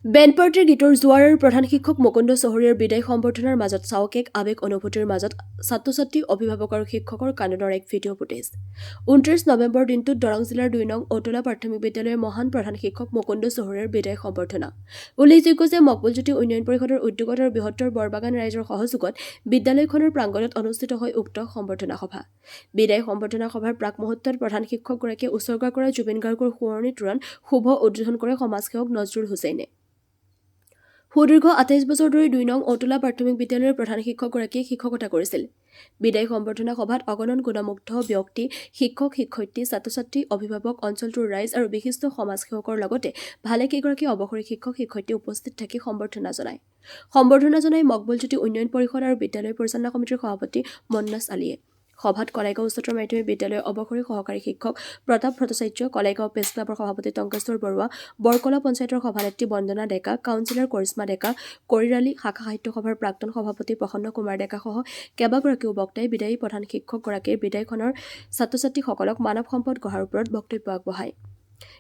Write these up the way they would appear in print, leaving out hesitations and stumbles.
বেনপাৰ্টিৰ গীতৰ জোৱাৰৰ প্ৰধান শিক্ষক মুকুন্দ চহৰীয়াৰ বিদায় সম্বৰ্ধনাৰ মাজত চাওক এক আৱেগ অনুভূতিৰ মাজত ছাত্ৰ-ছাত্ৰী, অভিভাৱক আৰু শিক্ষকৰ কান্দোনৰ এক ভিডিঅ' ফুটেজ। ২৯ নৱেম্বৰ দিনটোত দৰং জিলাৰ ২ নং অতুলা প্ৰাথমিক বিদ্যালয়ৰ মহান প্ৰধান শিক্ষক মুকুন্দ চহৰীয়াৰ বিদায় সম্বৰ্ধনা। উল্লেখযোগ্য যে মকবুলজ্যোতি উন্নয়ন পৰিষদৰ উদ্যোগত আৰু বৃহত্তৰ বৰবাগান ৰাইজৰ সহযোগত বিদ্যালয়খনৰ প্ৰাংগণত অনুষ্ঠিত হয় উক্ত সম্বৰ্ধনা সভা। বিদায় সম্বৰ্ধনা সভাৰ প্ৰাক মুহূৰ্তত প্ৰধান শিক্ষকগৰাকীয়ে উৎসৰ্গা কৰা জুবিন গাৰ্গৰ সোঁৱৰণি তোৰণ শুভ উদ্বোধন কৰে সমাজসেৱক নজৰুল হুছেইনে। সুদীৰ্ঘ ২৮ বছৰ ধৰি ২ নং অতুলা প্ৰাথমিক বিদ্যালয়ৰ প্ৰধান শিক্ষকগৰাকীয়ে শিক্ষকতা কৰিছিল। বিদায় সম্বৰ্ধনা সভাত অগণন গুণমুগ্ধ ব্যক্তি, শিক্ষক, শিক্ষয়িত্ৰী, ছাত্ৰ-ছাত্ৰী, অভিভাৱক, অঞ্চলটোৰ ৰাইজ আৰু বিশিষ্ট সমাজসেৱকৰ লগতে ভালেকেইগৰাকী অৱসৰী শিক্ষক, শিক্ষয়িত্ৰী উপস্থিত থাকি সম্বৰ্ধনা জনায় মকবুলজ্যোতি উন্নয়ন পৰিষদ আৰু বিদ্যালয় পৰিচালনা সমিতিৰ সভাপতি মন্নাছ আলীয়ে। সভাত কলাইগাঁও উচ্চতৰ মাধ্যমিক বিদ্যালয়ৰ অৱসৰী সহকাৰী শিক্ষক প্ৰতাপ ভট্টাচাৰ্য, কলাইগাঁও প্ৰেছ ক্লাবৰ সভাপতি টংকেশ্বৰ বৰুৱা, বৰকলা পঞ্চায়তৰ সভানেত্ৰী বন্দনা ডেকা, কাউন্সিলৰ কৰিশ্মা ডেকা, কৰিৰালী শাখা সাহিত্য সভাৰ প্ৰাক্তন সভাপতি প্ৰসন্ন কুমাৰ ডেকাসহ কেইবাগৰাকীও বক্তাই বিদায়ী প্ৰধান শিক্ষকগৰাকীৰ বিদায়খনৰ ছাত্ৰ-ছাত্ৰীসকলক মানৱ সম্পদ গঢ়াৰ ওপৰত বক্তব্য আগবঢ়ায়।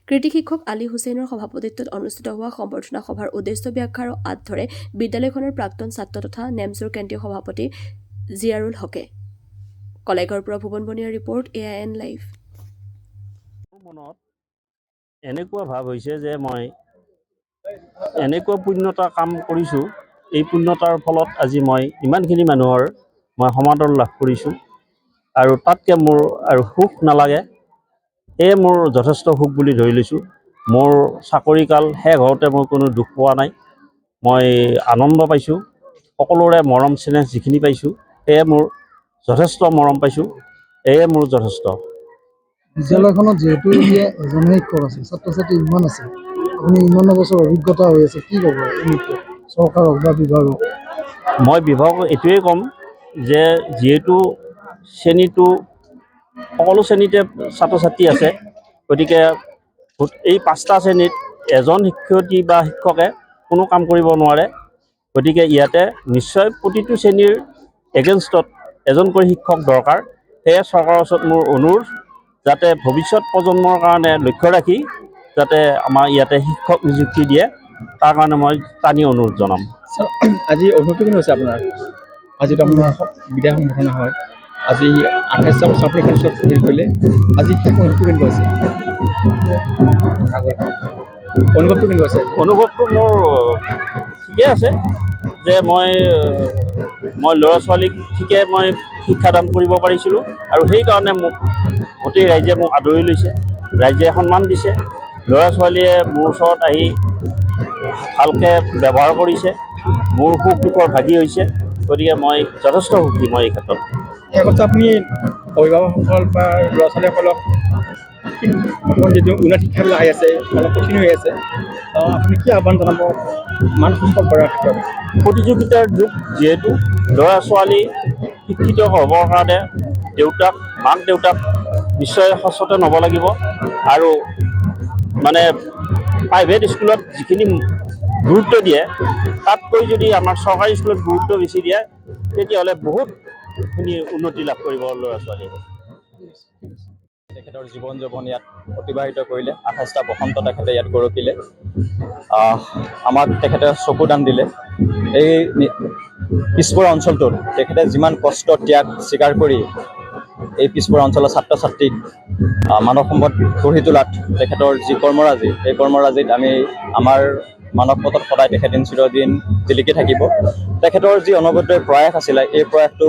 কৃতি শিক্ষক আলী হুছেইনৰ সভাপতিত্বত অনুষ্ঠিত হোৱা সম্বৰ্ধনা সভাৰ উদ্দেশ্য ব্যাখ্যা আৰু আঁত ধৰে বিদ্যালয়খনৰ প্ৰাক্তন ছাত্ৰ তথা নেমজোৰ কেন্দ্ৰীয় সভাপতি জিয়াৰুল হকে। কলাইগাঁৱৰ পৰা ভুৱন বনিয়াৰ ৰিপৰ্ট, AIN লাইভ। মনত এনেকুৱা ভাৱ হৈছে যে মই এনেকুৱা পুণ্যতা কাম কৰিছোঁ, এই পুণ্যতাৰ ফলত আজি মই ইমানখিনি মানুহৰ মই সমাদৰ লাভ কৰিছোঁ আৰু তাতকৈ মোৰ আৰু সুখ নালাগে। সেয়ে মোৰ যথেষ্ট সুখ বুলি ধৰি লৈছোঁ। মোৰ চাকৰিকাল শেষ হওঁতে মই কোনো দুখ পোৱা নাই, মই আনন্দ পাইছোঁ। সকলোৰে মৰম চেনেহ যিখিনি পাইছোঁ সেয়ে মোৰ যথেষ্ট মৰম পাইছোঁ, এয়ে মোৰ যথেষ্ট। বিদ্যালয়খনত যিহেতু এতিয়া এজনে শিক্ষক আছে, ছাত্ৰ-ছাত্ৰী ইমান আছে, আপুনি ইমান বছৰ অভিজ্ঞতা হৈ আছে, কি ক'ব চৰকাৰক বা বিভাগক? মই বিভাগক এইটোৱেই ক'ম যে যিহেতু শ্ৰেণীটো সকলো শ্ৰেণীতে ছাত্ৰ-ছাত্ৰী আছে, গতিকে এই 5টা শ্ৰেণীত এজন শিক্ষয়িত্ৰী বা শিক্ষকে কোনো কাম কৰিব নোৱাৰে। গতিকে ইয়াতে নিশ্চয় প্ৰতিটো শ্ৰেণীৰ এগেইনষ্টত এজনকৈ শিক্ষক দৰকাৰ। সেয়ে চৰকাৰৰ ওচৰত মোৰ অনুৰোধ যাতে ভৱিষ্যত প্ৰজন্মৰ কাৰণে লক্ষ্য ৰাখি যাতে আমাৰ ইয়াতে শিক্ষক নিযুক্তি দিয়ে, তাৰ কাৰণে মই টানি অনুৰোধ জনাম। আজি অনুভৱটো কেনে হৈছে আপোনাৰ? আজিতো আপোনাৰ বিদায় সম্বৰ্ধনা হয়, আজি 28টা বছৰ আপুনি কেনেকৈ হেৰি কৰিলে, আজি শেষ অনুভৱটো কেনেকুৱা হৈছে? অনুভৱটো কেনেকুৱা হৈছে? অনুভৱটো মোৰ ঠিকে আছে যে মই ল'ৰা ছোৱালীক ঠিকে মই শিক্ষাদান কৰিব পাৰিছিলোঁ আৰু সেইকাৰণে মোক গোটেই ৰাইজে মোক আদৰি লৈছে, ৰাইজে সন্মান দিছে। ল'ৰা ছোৱালীয়ে মোৰ ওচৰত আহি ভালকৈ ব্যৱহাৰ কৰিছে, মোৰ সুখ দুখৰ ভাগি হৈছে। গতিকে মই যথেষ্ট সুখী মই এই ক্ষেত্ৰত। সেই কথা আপুনি অভিভাৱকসকল বা ল'ৰা ছোৱালীসকলক বৰ্তমান যিটো উন্নত শিক্ষাবিলাক আহি আছে, অলপ কঠিন হৈ আছে, আপুনি কি আহ্বান জনাব মান সম্পদ কৰাৰ ক্ষেত্ৰত? প্ৰতিযোগিতাৰ যুগ যিহেতু, ল'ৰা ছোৱালী শিক্ষিত হ'বৰ কাৰণে মাক দেউতাক নিশ্চয় সচেতন হ'ব লাগিব আৰু মানে প্ৰাইভেট স্কুলত যিখিনি গুৰুত্ব দিয়ে তাতকৈ যদি আমাৰ চৰকাৰী স্কুলত গুৰুত্ব বেছি দিয়ে তেতিয়াহ'লে বহুতখিনি উন্নতি লাভ কৰিব ল'ৰা ছোৱালীয়ে। তেখেতৰ জীৱন যৌৱন ইয়াত অতিবাহিত কৰিলে, 28টা বসন্ত তেখেতে ইয়াত গৰকিলে, আমাক তেখেতে চকুদান দিলে। এই পিছপৰা অঞ্চলটোত তেখেতে যিমান কষ্ট ত্যাগ স্বীকাৰ কৰি এই পিছপৰা অঞ্চলৰ ছাত্ৰ ছাত্ৰীক মানৱ সম্পদ গঢ়ি তোলাত তেখেতৰ যি কৰ্মৰাজি, এই কৰ্মৰাজিত আমি আমাৰ মানৱ পথত সদায় তেখেত চিৰদিন জিলিকি থাকিব। তেখেতৰ যি অনবদ্য প্ৰয়াস আছিলে, এই প্ৰয়াসটো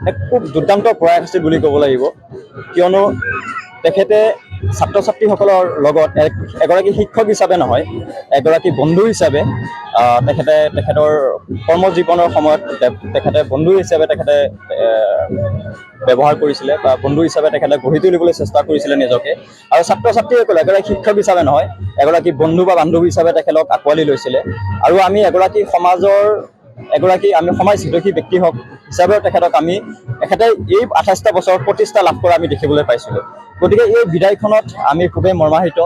এক খুব দুৰ্দান্ত প্ৰয়াস আছিল বুলি ক'ব লাগিব, কিয়নো তেখেতে ছাত্ৰ ছাত্ৰীসকলৰ লগত এগৰাকী শিক্ষক হিচাপে নহয়, এগৰাকী বন্ধু হিচাপে তেখেতৰ কৰ্মজীৱনৰ সময়ত তেখেতে বন্ধু হিচাপে তেখেতে ব্যৱহাৰ কৰিছিলে বা বন্ধু হিচাপে তেখেতে গঢ়ি তুলিবলৈ চেষ্টা কৰিছিলে নিজকে। আৰু ছাত্ৰ ছাত্ৰীসকলে এগৰাকী শিক্ষক হিচাপে নহয়, এগৰাকী বন্ধু বা বান্ধৱী হিচাপে তেখেতক আঁকোৱালি লৈছিলে। আৰু আমি এগৰাকী আমি সমাজ হিতৈষী ব্যক্তি হিচাপেও তেখেতে এই 28টা বছৰত প্ৰতিষ্ঠা লাভ কৰা আমি দেখিবলৈ পাইছিলোঁ। গতিকে এই বিদায়খনত আমি খুবেই মৰ্মাহিত।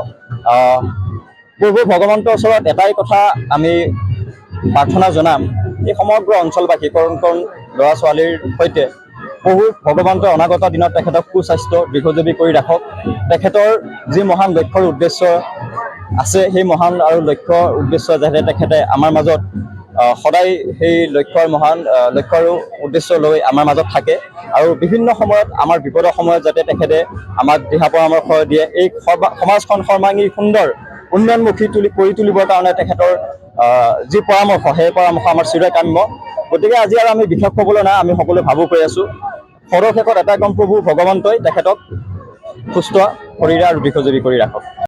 প্ৰভু ভগৱন্তৰ ওচৰত এটাই কথা আমি প্ৰাৰ্থনা জনাম, এই সমগ্ৰ অঞ্চলবাসী কণ কণ ল'ৰা ছোৱালীৰ সৈতে প্ৰভু ভগৱন্তৰ অনাগত দিনত তেখেতক সুস্বাস্থ্য দীৰ্ঘজীৱী কৰি ৰাখক। তেখেতৰ যি মহান লক্ষ্যৰ উদ্দেশ্য আছে, সেই মহান আৰু লক্ষ্য উদ্দেশ্য যাতে তেখেতে আমাৰ মাজত সদায় সেই লক্ষ্য আৰু উদ্দেশ্য লৈ আমাৰ মাজত থাকে আৰু বিভিন্ন সময়ত আমাৰ বিপদৰ সময়ত যাতে তেখেতে আমাক দিহা পৰামৰ্শ দিয়ে। এই সমাজখন সৰ্বাংগী সুন্দৰ উন্নয়নমুখী কৰি তুলিবৰ কাৰণে তেখেতৰ যি পৰামৰ্শ, সেই পৰামৰ্শ আমাৰ চিৰকাম্য। গতিকে আজি আৰু আমি বিশেষ ক'বলৈ নাই, আমি সকলোৱে ভাবুক হৈ আছোঁ। সৰহশেষত এটা কম, প্ৰভু ভগৱন্তই তেখেতক সুস্থ শৰীৰে আৰু দীৰ্ঘজীৱী কৰি ৰাখক।